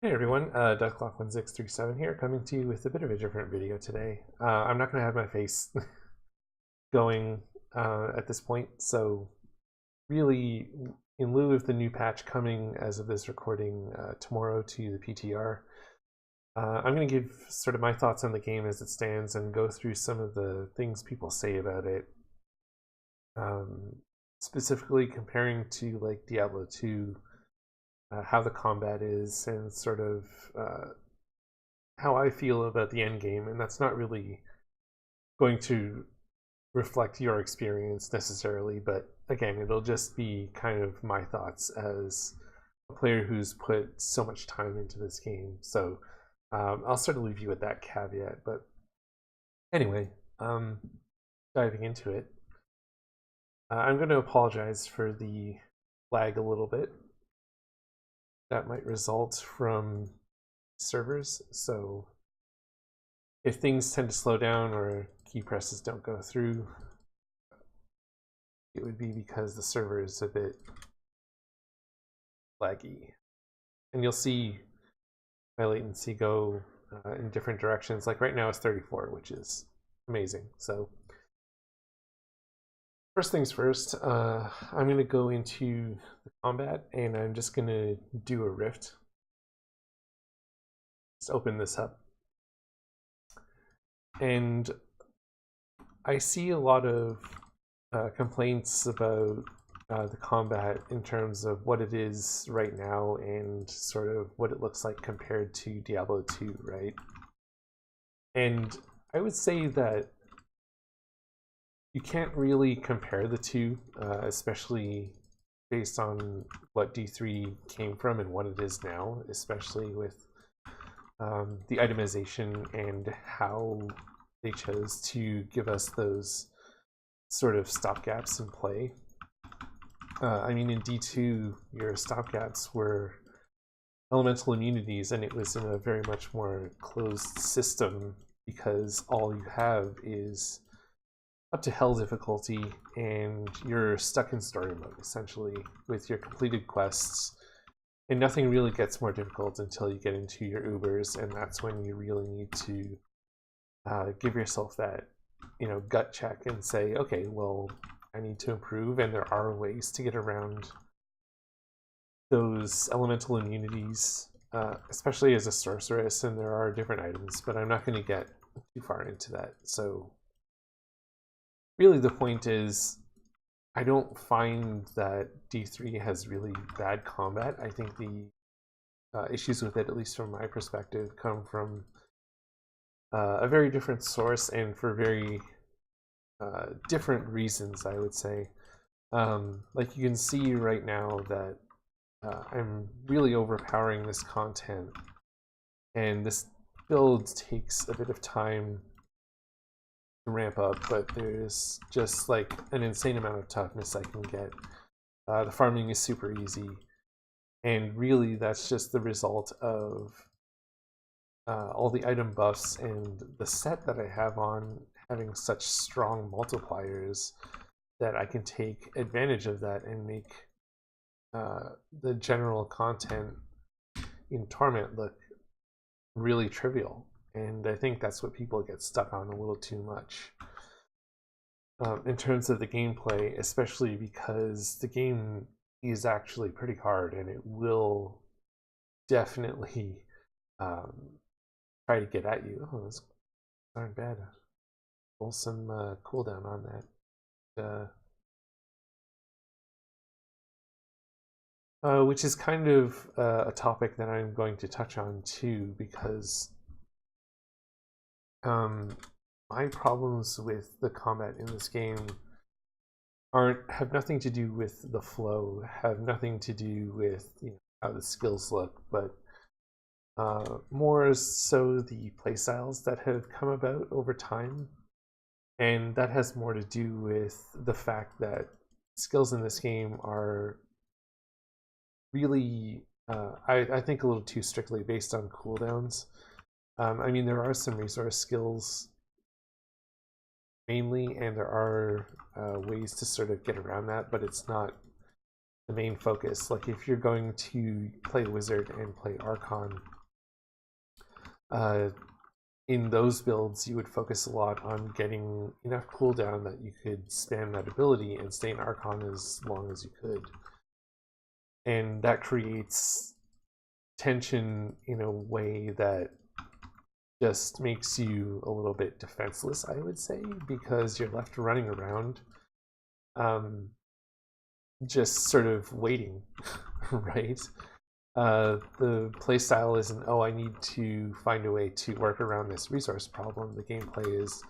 Hey everyone, Ducklock1637 here, coming to you with a bit of a different video today. I'm not going to have my face going at this point, so really, in lieu of the new patch coming as of this recording tomorrow to the PTR, I'm going to give sort of my thoughts on the game as it stands and go through some of the things people say about it, um, specifically comparing to like Diablo 2, how the combat is, and sort of how I feel about the end game, and that's not really going to reflect your experience necessarily, but again, it'll just be kind of my thoughts as a player who's put so much time into this game. So I'll sort of leave you with that caveat. But anyway, diving into it, I'm going to apologize for the lag a little bit. That might result from servers. So if things tend to slow down or key presses don't go through, it would be because the server is a bit laggy. And you'll see my latency go in different directions. Like right now it's 34, which is amazing. So first things first, I'm going to go into the combat and I'm just going to do a rift. Let's open this up. And I see a lot of complaints about the combat in terms of what it is right now and sort of what it looks like compared to Diablo 2, right? And I would say that you can't really compare the two, especially based on what D3 came from and what it is now, especially with the itemization and how they chose to give us those sort of stopgaps in play. I mean, in D2, your stopgaps were elemental immunities, and it was in a very much more closed system because all you have is up to hell difficulty, and you're stuck in story mode essentially with your completed quests, and nothing really gets more difficult until you get into your Ubers, and that's when you really need to give yourself that gut check and say, okay, well, I need to improve, and there are ways to get around those elemental immunities, especially as a sorceress, and there are different items, but I'm not going to get too far into that. So really the point is, I don't find that D3 has really bad combat. I think the issues with it, at least from my perspective, come from a very different source and for very different reasons, I would say. Like you can see right now that I'm really overpowering this content, and this build takes a bit of time to ramp up, but there's just like an insane amount of toughness I can get. The farming is super easy, and really that's just the result of all the item buffs and the set that I have on having such strong multipliers that I can take advantage of that and make the general content in Torment look really trivial. And I think that's what people get stuck on a little too much. In terms of the gameplay, especially because the game is actually pretty hard and it will definitely try to get at you. Oh, that's darn bad. Pull some cooldown on that. Which is kind of a topic that I'm going to touch on too, because my problems with the combat in this game have nothing to do with the flow, have nothing to do with how the skills look, but more so the playstyles that have come about over time. And that has more to do with the fact that skills in this game are really, I think, a little too strictly based on cooldowns. I mean, there are some resource skills mainly, and there are ways to sort of get around that, but it's not the main focus. Like if you're going to play Wizard and play Archon, in those builds you would focus a lot on getting enough cooldown that you could spam that ability and stay in Archon as long as you could. And that creates tension in a way that just makes you a little bit defenseless, I would say, because you're left running around just sort of waiting, right? The playstyle isn't, oh, I need to find a way to work around this resource problem. The gameplay is,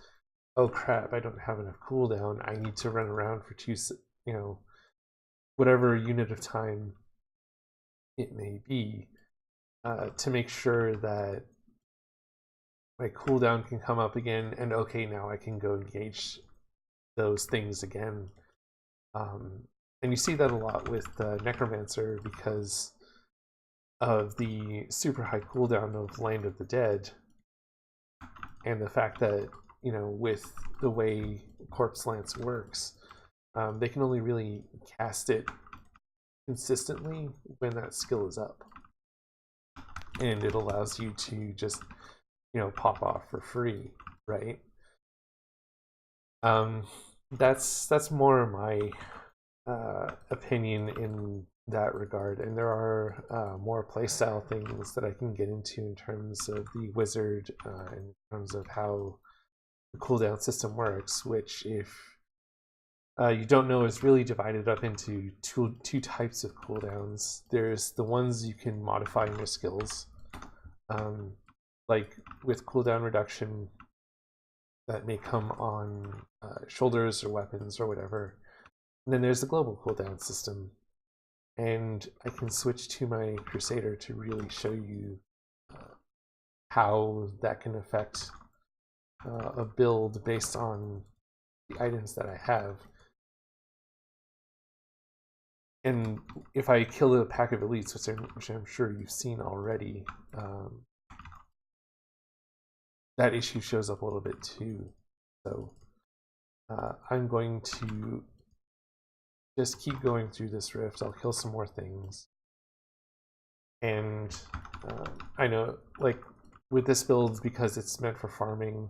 oh crap, I don't have enough cooldown. I need to run around for whatever unit of time it may be, to make sure that my cooldown can come up again, and okay, now I can go engage those things again. And you see that a lot with Necromancer because of the super high cooldown of Land of the Dead, and the fact that, with the way Corpse Lance works, they can only really cast it consistently when that skill is up. And it allows you to just pop off for free, right? That's more my opinion in that regard, and there are more playstyle things that I can get into in terms of the Wizard, in terms of how the cooldown system works, which, if you don't know, is really divided up into two types of cooldowns. There's the ones you can modify in your skills, like with cooldown reduction that may come on shoulders or weapons or whatever. And then there's the global cooldown system. And I can switch to my Crusader to really show you how that can affect a build based on the items that I have. And if I kill a pack of elites, which I'm sure you've seen already, that issue shows up a little bit too. So I'm going to just keep going through this rift. I'll kill some more things. And I know, like, with this build, because it's meant for farming,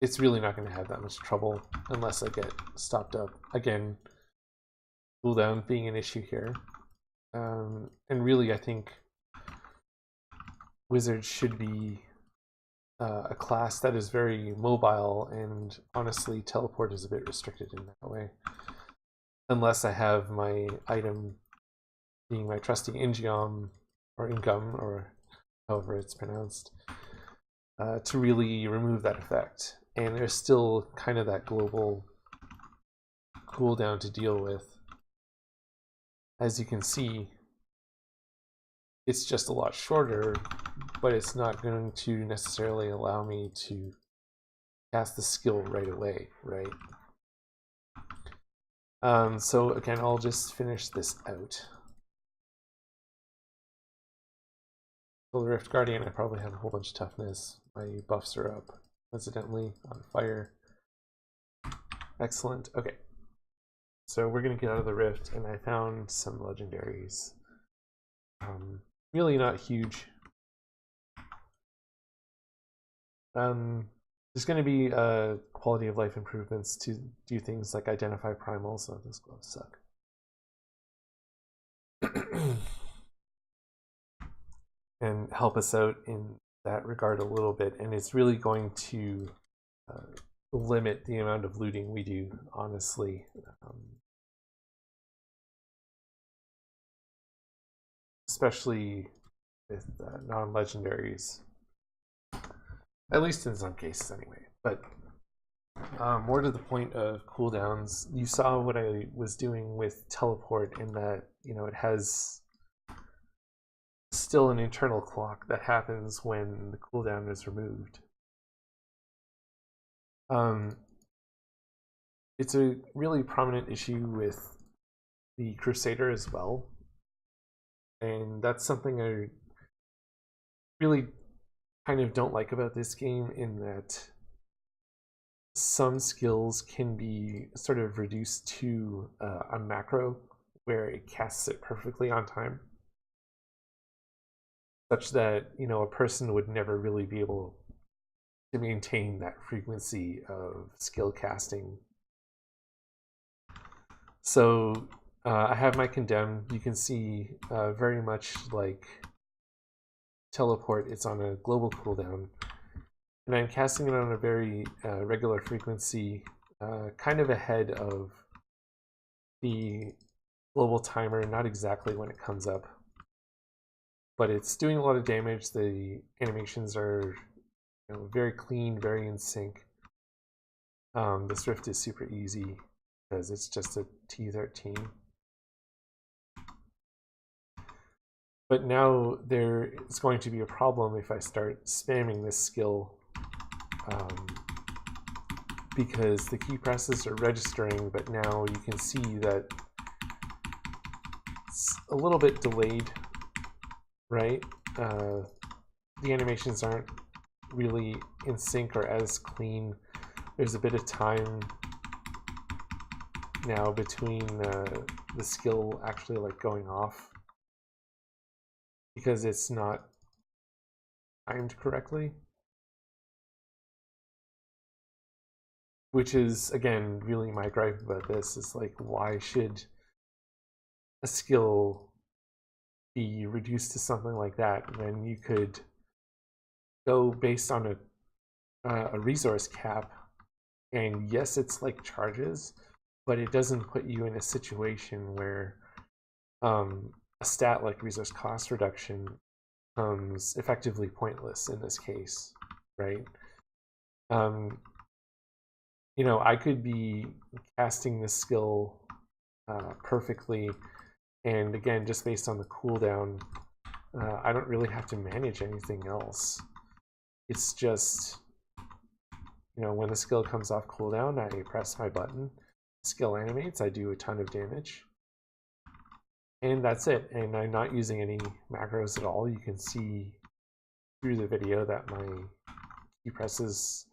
it's really not going to have that much trouble unless I get stopped up. Again, cooldown being an issue here. And really, I think Wizard should be a class that is very mobile, and honestly, teleport is a bit restricted in that way. Unless I have my item being my trusty Ingium, or Ingum, or however it's pronounced, to really remove that effect. And there's still kind of that global cooldown to deal with. As you can see, it's just a lot shorter, but it's not going to necessarily allow me to cast the skill right away, right? So again, I'll just finish this out. For the Rift Guardian, I probably have a whole bunch of toughness. My buffs are up, coincidentally, on fire. Excellent. Okay. So we're going to get out of the Rift, and I found some legendaries. Really not huge. There's going to be quality of life improvements to do things like identify primals. So those gloves suck. And help us out in that regard a little bit. And it's really going to limit the amount of looting we do, honestly. Especially with non-legendaries. At least in some cases, anyway. But more to the point of cooldowns, you saw what I was doing with teleport, in that, it has still an internal clock that happens when the cooldown is removed. It's a really prominent issue with the Crusader as well. And that's something I really kind of don't like about this game, in that some skills can be sort of reduced to a macro, where it casts it perfectly on time, such that, you know, a person would never really be able to maintain that frequency of skill casting. So I have my condemn. You can see very much like teleport, it's on a global cooldown, and I'm casting it on a very regular frequency, kind of ahead of the global timer, not exactly when it comes up, but it's doing a lot of damage. The animations are, you know, very clean, very in sync. The Swift is super easy because it's just a T13. But now there is going to be a problem if I start spamming this skill, because the key presses are registering, but now you can see that it's a little bit delayed, right? The animations aren't really in sync or as clean. There's a bit of time now between the skill actually like going off because it's not timed correctly, which is, again, really my gripe about this. Is like, why should a skill be reduced to something like that when you could go based on a resource cap? And yes, it's like charges, but it doesn't put you in a situation where a stat like resource cost reduction becomes effectively pointless in this case, right? You know, I could be casting this skill perfectly, and again, just based on the cooldown, I don't really have to manage anything else. It's just, you know, when the skill comes off cooldown, I press my button, skill animates, I do a ton of damage, and that's it. And I'm not using any macros at all. You can see through the video that my key presses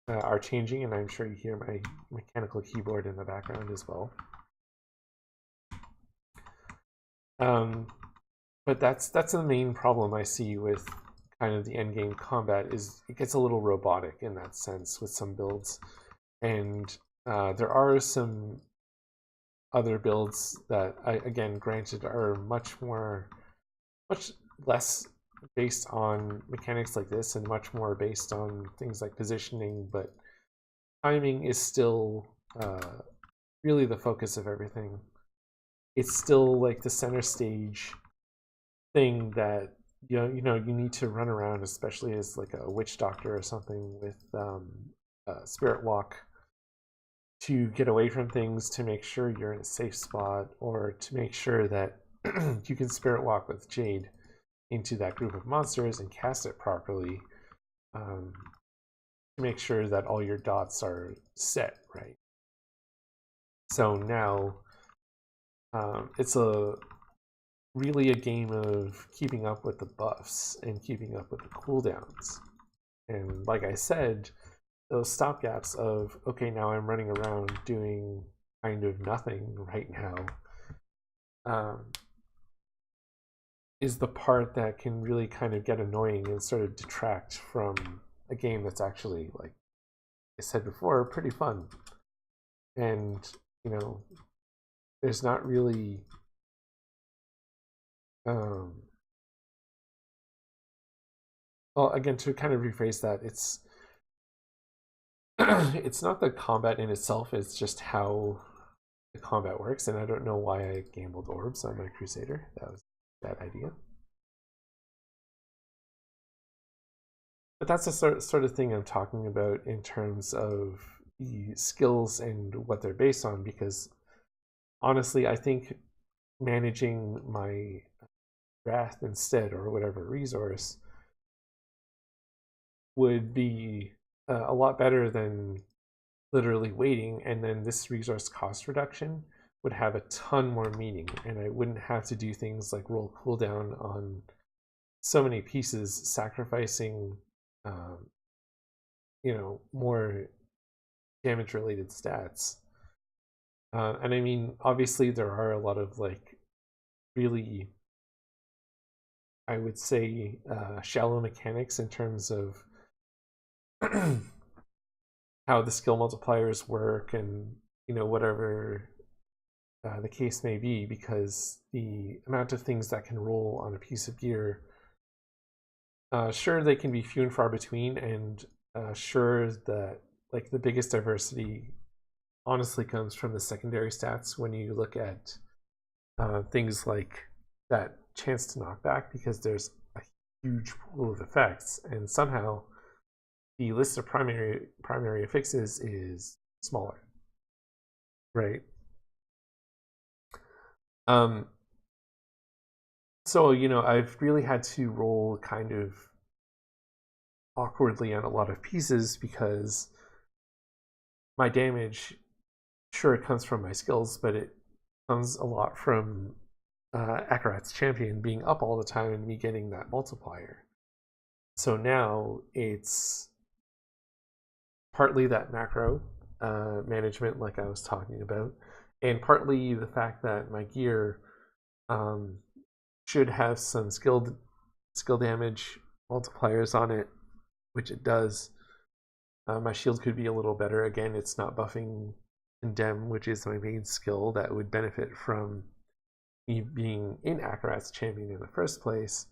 are changing, and I'm sure you hear my mechanical keyboard in the background as well. But that's the main problem I see with kind of the end game combat, is it gets a little robotic in that sense with some builds, and there are some other builds that, again, granted, are much less based on mechanics like this and much more based on things like positioning, but timing is still really the focus of everything. It's still like the center stage thing that you need to run around, especially as like a witch doctor or something with spirit walk, to get away from things, to make sure you're in a safe spot, or to make sure that you can spirit walk with Jade into that group of monsters and cast it properly, to make sure that all your dots are set right. So now it's really a game of keeping up with the buffs and keeping up with the cooldowns. And like I said, those stopgaps of, okay, now I'm running around doing kind of nothing right now, is the part that can really kind of get annoying and sort of detract from a game that's actually, like I said before, pretty fun. And, you know, there's not really well, again, to kind of rephrase that, it's it's not the combat in itself, it's just how the combat works. And I don't know why I gambled orbs on my Crusader. That was a bad idea. But that's the sort of thing I'm talking about in terms of the skills and what they're based on, because honestly, I think managing my wrath instead, or whatever resource, would be a lot better than literally waiting, and then this resource cost reduction would have a ton more meaning, and I wouldn't have to do things like roll cooldown on so many pieces, sacrificing you know, more damage related stats. And I mean, obviously, there are a lot of like really, I would say, shallow mechanics in terms of how the skill multipliers work, and whatever the case may be, because the amount of things that can roll on a piece of gear, sure, they can be few and far between, and sure that like the biggest diversity honestly comes from the secondary stats when you look at things like that chance to knock back, because there's a huge pool of effects, and somehow the list of primary affixes is smaller, right? Um, so I've really had to roll kind of awkwardly on a lot of pieces, because my damage, sure, it comes from my skills, but it comes a lot from Akarat's champion being up all the time and me getting that multiplier. So now it's partly that macro management, like I was talking about, and partly the fact that my gear should have some skill damage multipliers on it, which it does. My shield could be a little better. Again, it's not buffing Condemn, which is my main skill that would benefit from me being in Akarat's champion in the first place.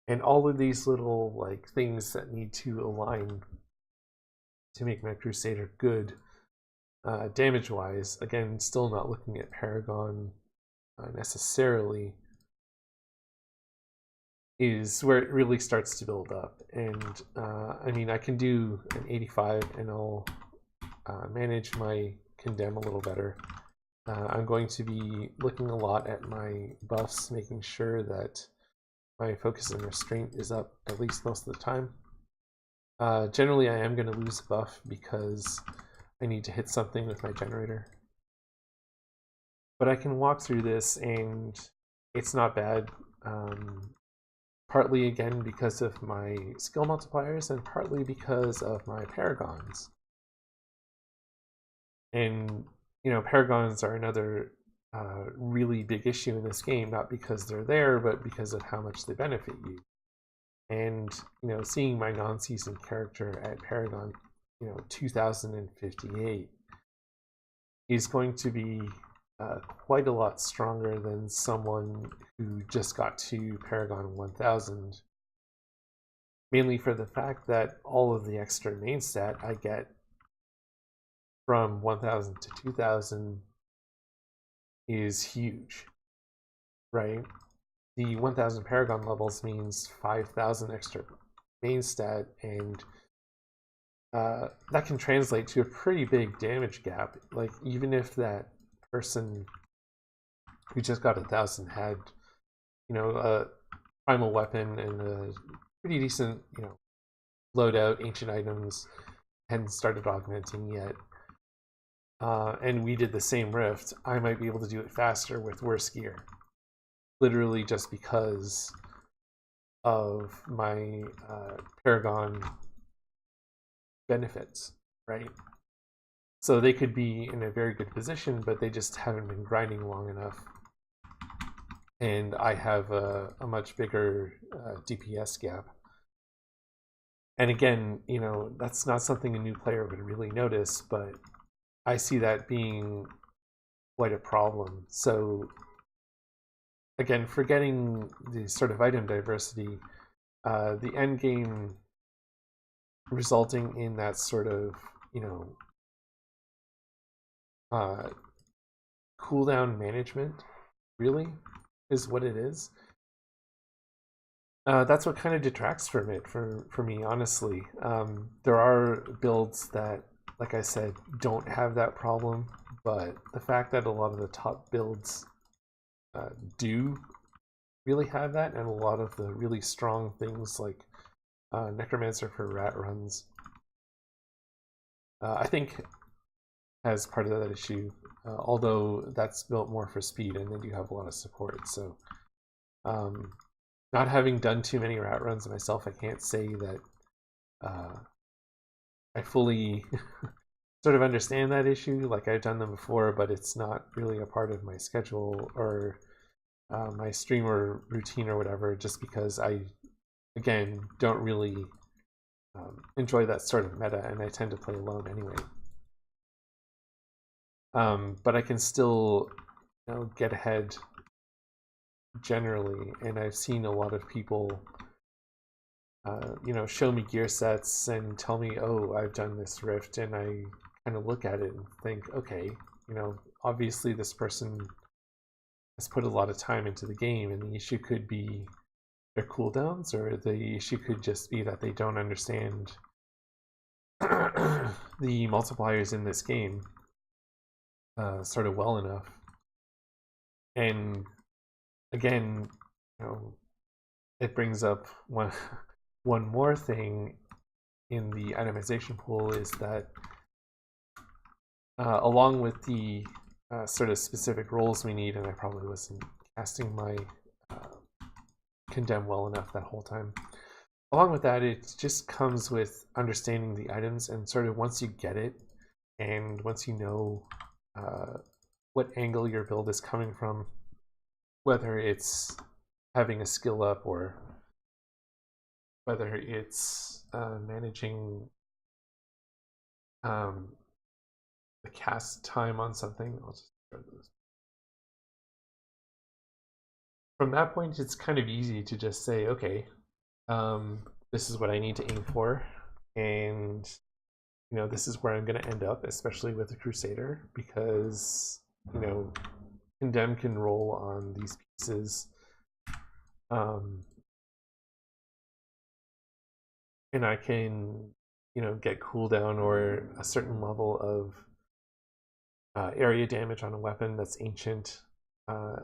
And all of these little like things that need to align to make my Crusader good, damage-wise. Again, still not looking at Paragon necessarily, is where it really starts to build up. And I mean, I can do an 85 and I'll manage my Condemn a little better. I'm going to be looking a lot at my buffs, making sure that my focus and restraint is up at least most of the time. Generally, I am going to lose a buff because I need to hit something with my generator. But I can walk through this and it's not bad. Partly, again, because of my skill multipliers, and partly because of my paragons. And, paragons are another really big issue in this game, not because they're there, but because of how much they benefit you. And, seeing my non-seasoned character at Paragon, 2058 is going to be quite a lot stronger than someone who just got to Paragon 1000. Mainly for the fact that all of the extra main stat I get from 1000 to 2000 is huge, right? The 1000 Paragon levels means 5000 extra main stat, and that can translate to a pretty big damage gap. Like, even if that person who just got 1000 had, a primal weapon and a pretty decent, loadout, ancient items, hadn't started augmenting yet, and we did the same rift, I might be able to do it faster with worse gear. Literally just because of my Paragon benefits, right? So they could be in a very good position, but they just haven't been grinding long enough. And I have a much bigger DPS gap. And again, that's not something a new player would really notice, but I see that being quite a problem. So again, forgetting the sort of item diversity, the end game resulting in that sort of, cooldown management really is what it is. That's what kind of detracts from it for me, honestly. There are builds that, like I said, don't have that problem, but the fact that a lot of the top builds do really have that, and a lot of the really strong things like Necromancer for rat runs, I think has part of that issue, although that's built more for speed, and then you have a lot of support. So not having done too many rat runs myself, I can't say that I fully sort of understand that issue. Like I've done them before, but it's not really a part of my schedule or my streamer routine or whatever, just because I, again, don't really enjoy that sort of meta, and I tend to play alone anyway. But I can still, get ahead generally, and I've seen a lot of people, show me gear sets and tell me, "Oh, I've done this rift," and I kind of look at it and think, okay, obviously this person has put a lot of time into the game, and the issue could be their cooldowns, or the issue could just be that they don't understand the multipliers in this game sort of well enough. And again, it brings up one more thing in the itemization pool, is that along with the sort of specific roles we need, and I probably wasn't casting my condemn well enough that whole time. Along with that, it just comes with understanding the items, and sort of once you get it, and once you know what angle your build is coming from, whether it's having a skill up or whether it's managing the cast time on something. I'll just show this. From that point, it's kind of easy to just say, okay, this is what I need to aim for, and this is where I'm going to end up, especially with a Crusader, because Condemn can roll on these pieces, and I can get cooldown or a certain level of area damage on a weapon that's ancient.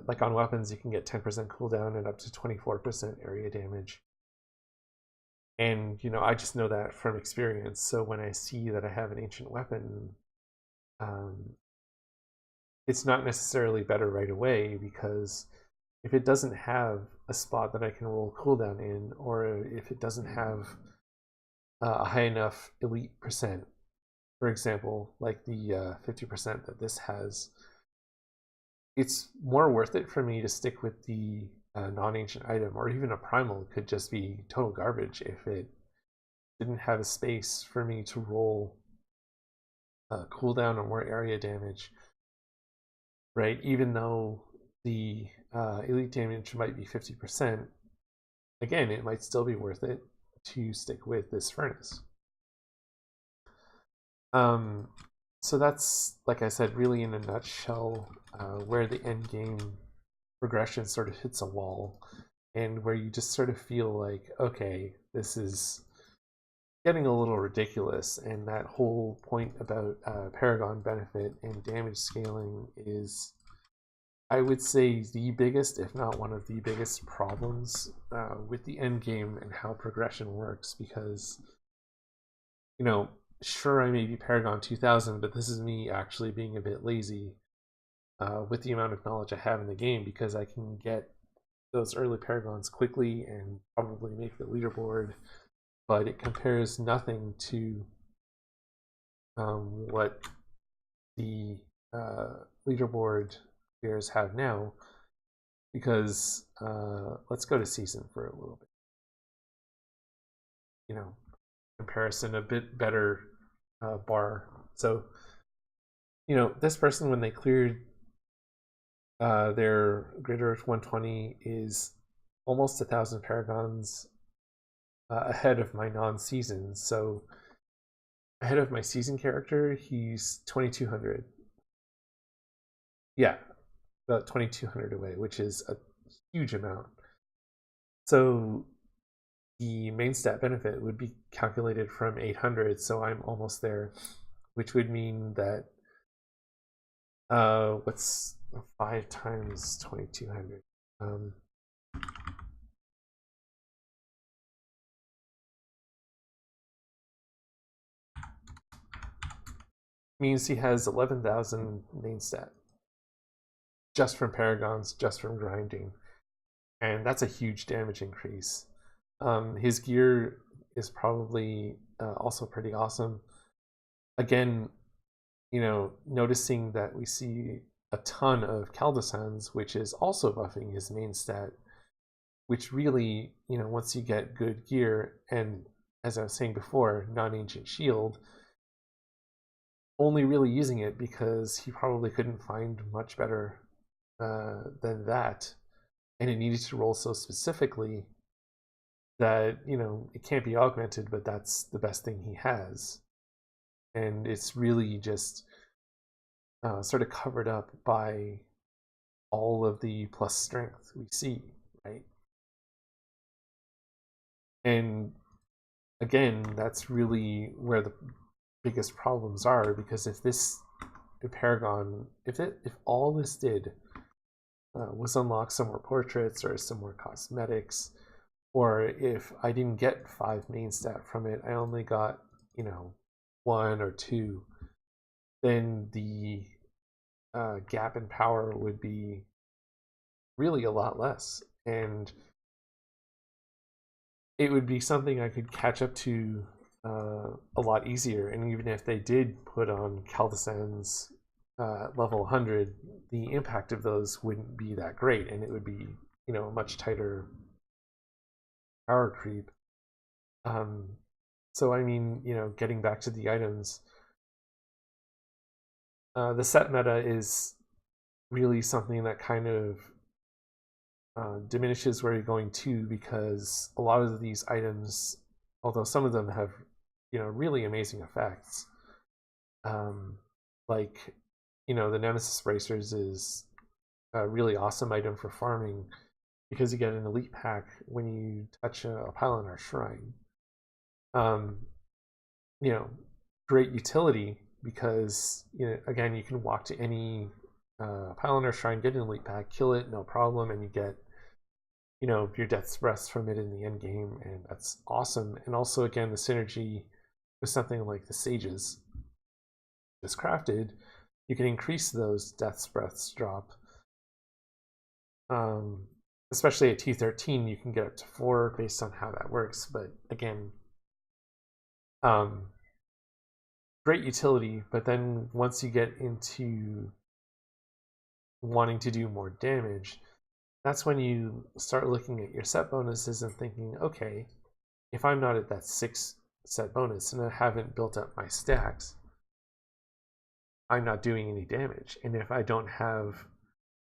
Like on weapons, you can get 10% cooldown and up to 24% area damage. And I just know that from experience. So when I see that I have an ancient weapon, it's not necessarily better right away, because if it doesn't have a spot that I can roll cooldown in, or if it doesn't have a high enough elite percent, for example, like the 50% that this has, it's more worth it for me to stick with the non-ancient item, or even a primal could just be total garbage if it didn't have a space for me to roll cooldown or more area damage, right? Even though the elite damage might be 50%, again, it might still be worth it to stick with this furnace. So that's, like I said, really in a nutshell, where the end game progression sort of hits a wall, and where you just sort of feel like, okay, this is getting a little ridiculous. And that whole point about Paragon benefit and damage scaling is, I would say, the biggest, if not one of the biggest problems with the end game and how progression works. Because, sure, I may be Paragon 2000, but this is me actually being a bit lazy with the amount of knowledge I have in the game, because I can get those early Paragons quickly and probably make the leaderboard, but it compares nothing to what the leaderboard players have now. Because let's go to season for a little bit. Comparison, a bit better bar. So, this person, when they cleared their Greater Earth 120, is almost 1,000 Paragons ahead of my non-season. So ahead of my season character, he's 2,200. Yeah, about 2,200 away, which is a huge amount. So the main stat benefit would be calculated from 800, so I'm almost there, which would mean that what's 5 times 2,200? Means he has 11,000 main stat just from Paragons, just from grinding, and that's a huge damage increase. His gear is probably also pretty awesome. Again, noticing that we see a ton of Caldesans, which is also buffing his main stat, which really, once you get good gear, and as I was saying before, non-ancient shield, only really using it because he probably couldn't find much better than that, and it needed to roll so specifically that it can't be augmented, but that's the best thing he has, and it's really just sort of covered up by all of the plus strength we see, right? And again, that's really where the biggest problems are, because if Paragon, if all this did was unlock some more portraits or some more cosmetics, or if I didn't get 5 main stat from it, I only got 1 or 2, then the gap in power would be really a lot less, and it would be something I could catch up to a lot easier. And even if they did put on Caldesans level 100, the impact of those wouldn't be that great, and it would be a much tighter power creep. So I mean, getting back to the items, the set meta is really something that kind of diminishes where you're going to, because a lot of these items, although some of them have really amazing effects, like the Nemesis Bracers is a really awesome item for farming because you get an elite pack when you touch a Pylon Shrine. Great utility because again, you can walk to any Pylon Shrine, get an elite pack, kill it, no problem, and you get your Death's Breath from it in the end game, and that's awesome. And also, again, the synergy with something like the Sages is crafted, you can increase those Death's Breaths drop. Especially at T13, you can get up to 4 based on how that works. But again, great utility. But then once you get into wanting to do more damage, that's when you start looking at your set bonuses and thinking, okay, if I'm not at that 6 set bonus and I haven't built up my stacks, I'm not doing any damage. And if I don't have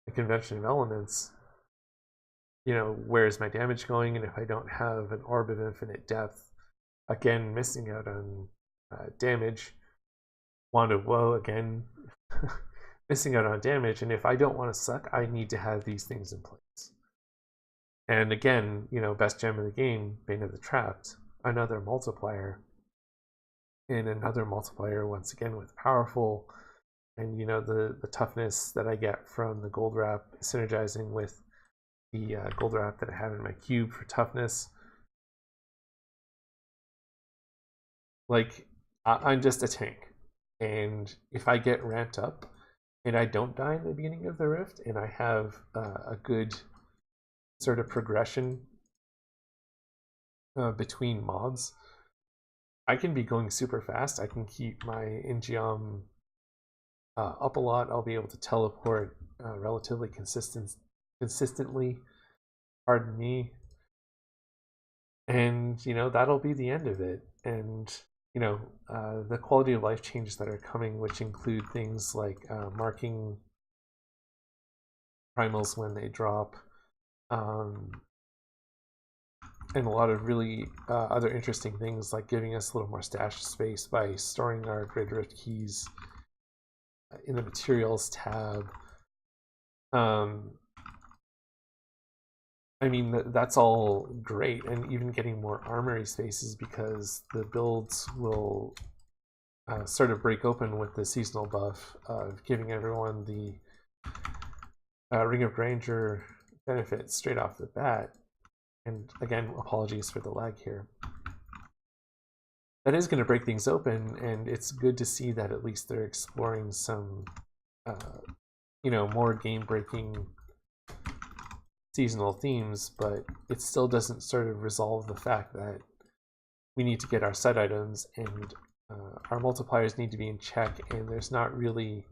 a convention of elements, where's my damage going? And if I don't have an Orb of Infinite Depth, again, missing out on damage. Wand of Woe, again, missing out on damage. And if I don't want to suck, I need to have these things in place. And again, best gem in the game, Bane of the Trapped, another multiplier. And another multiplier, once again, with powerful. And the toughness that I get from the gold wrap synergizing with the gold wrap that I have in my cube for toughness. Like, I'm just a tank. And if I get ramped up and I don't die in the beginning of the rift, and I have a good sort of progression between mobs, I can be going super fast. I can keep my Ingeom up a lot. I'll be able to teleport relatively consistently, pardon me, and that'll be the end of it. And the quality of life changes that are coming, which include things like marking primals when they drop, and a lot of really other interesting things, like giving us a little more stash space by storing our Grid Rift keys in the materials tab. I mean, that's all great, and even getting more armory spaces, because the builds will sort of break open with the seasonal buff of giving everyone the Ring of Grandeur benefit straight off the bat. And again, apologies for the lag here. That is going to break things open, and it's good to see that at least they're exploring some, more game-breaking seasonal themes, but it still doesn't sort of resolve the fact that we need to get our set items, and our multipliers need to be in check, and there's not really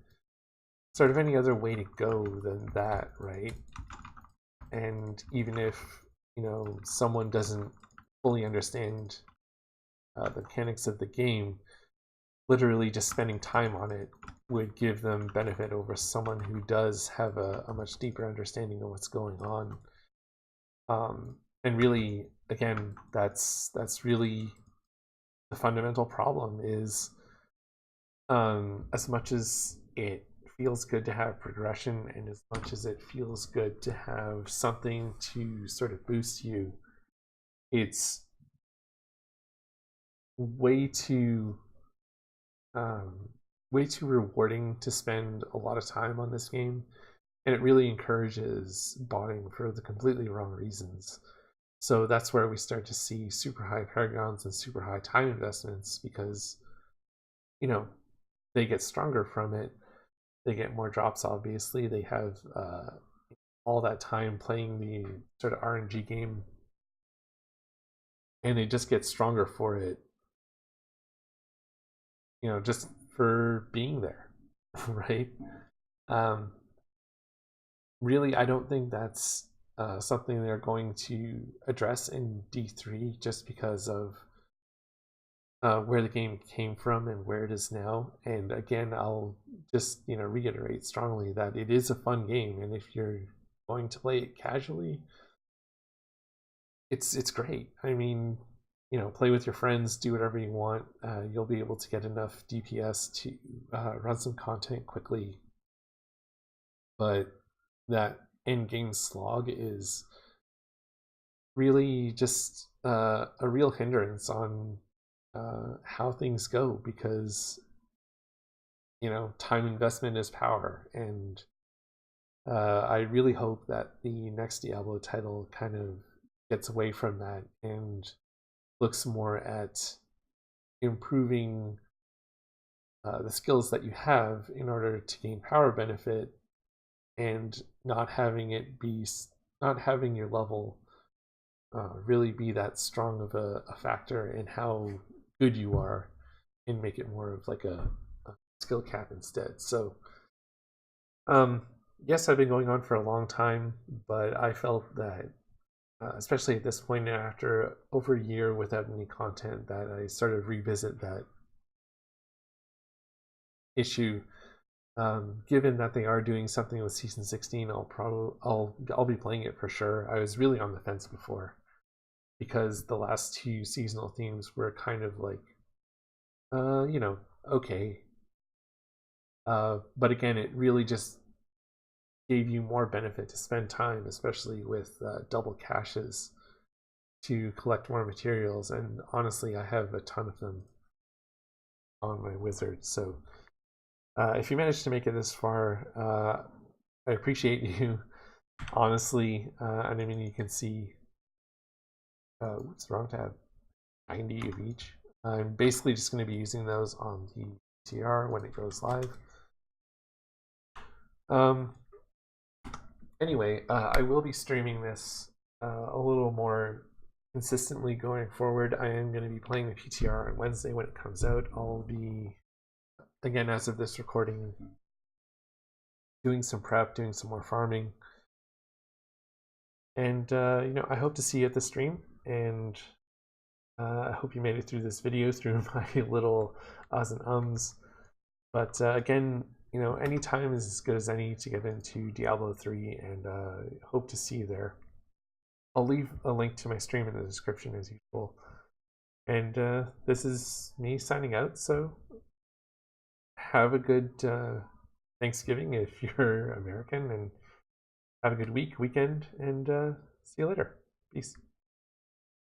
sort of any other way to go than that, right? And even if, you know, someone doesn't fully understand the mechanics of the game, literally just spending time on it would give them benefit over someone who does have a much deeper understanding of what's going on. And really, again, that's really the fundamental problem is, as much as it feels good to have progression and as much as it feels good to have something to sort of boost you, it's way too rewarding to spend a lot of time on this game, and it really encourages botting for the completely wrong reasons. So that's where we start to see super high paragons and super high time investments, because, you know, they get stronger from it. They get more drops, obviously. They have all that time playing the sort of RNG game, and they just get stronger for it, you know, just for being there, right? Really, I don't think that's something they're going to address in D3, just because of where the game came from and where it is now. And again, I'll just, you know, reiterate strongly that it is a fun game, and if you're going to play it casually, it's great. I mean, you know, play with your friends, do whatever you want. You'll be able to get enough DPS to run some content quickly, but that end game slog is really just a real hindrance on how things go, because, you know, time investment is power, and I really hope that the next Diablo title kind of gets away from that and looks more at improving the skills that you have in order to gain power benefit, and not having your level really be that strong of a factor in how good you are, and make it more of like a skill cap instead. So yes, I've been going on for a long time, but I felt that especially at this point, after over a year without any content, that I started to revisit that issue. Given that they are doing something with season 16, I'll be playing it for sure. I was really on the fence before, because the last two seasonal themes were kind of like, you know, okay. But again, it really just gave you more benefit to spend time, especially with double caches, to collect more materials. And honestly, I have a ton of them on my wizard. So if you managed to make it this far, I appreciate you, honestly. And I mean, you can see what's wrong to have 90 of each. I'm basically just going to be using those on the TR when it goes live. Anyway, I will be streaming this a little more consistently going forward. I am going to be playing the PTR on Wednesday when it comes out. I'll be, again, as of this recording, doing some prep, doing some more farming. And, you know, I hope to see you at the stream, and I hope you made it through this video through my little uhs and ums. But again, you know, any time is as good as any to get into Diablo 3, and hope to see you there. I'll leave a link to my stream in the description as usual. And this is me signing out, so have a good Thanksgiving if you're American, and have a good weekend, and see you later. Peace.